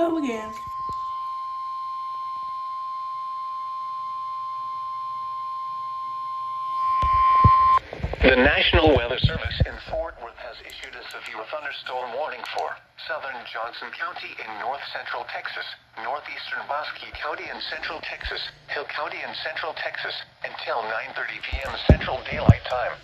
go again. The National Weather Service in Fort Worth has issued a severe thunderstorm warning for southern Johnson County in north-central Texas, northeastern Bosque County in central Texas, Hill County in central Texas, until 9:30 p.m. Central Daylight Time.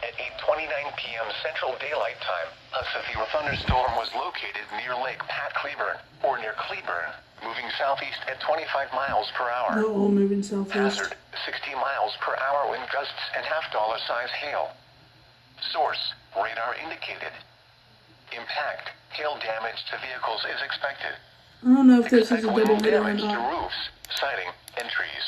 At 8:29 p.m. Central Daylight Time, a severe thunderstorm was located near Lake Pat Cleburne, or near Cleburne, moving southeast at 25 miles per hour. Oh, moving southeast. Hazard, 60 miles per hour wind gusts and half-dollar size hail. Source, radar indicated. Impact, hail damage to vehicles is expected. I don't know if this is Expect a double wind hitter or damage to not. roofs, siding, and trees.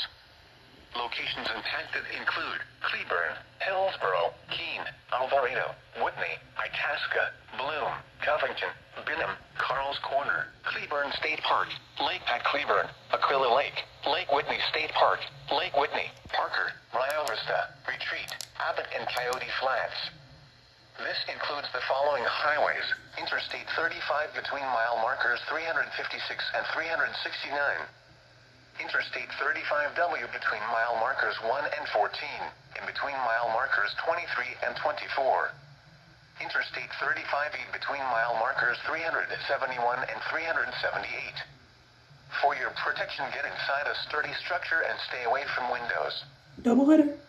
Locations impacted include Cleburne, Hillsboro, Keene, Alvarado, Whitney, Itasca, Bloom, Covington, Benham, Carl's Corner, Cleburne State Park, Lake Pat Cleburne, Aquila Lake, Lake Whitney State Park, Lake Whitney, Parker, Rio Vista, Retreat, Abbott and Coyote Flats. This includes the following highways: Interstate 35 between mile markers 356 and 369. Interstate 35W between mile markers 1 and 14, in between mile markers 23 and 24. Interstate 35E between mile markers 371 and 378. For your protection, get inside a sturdy structure and stay away from windows. Double hitter.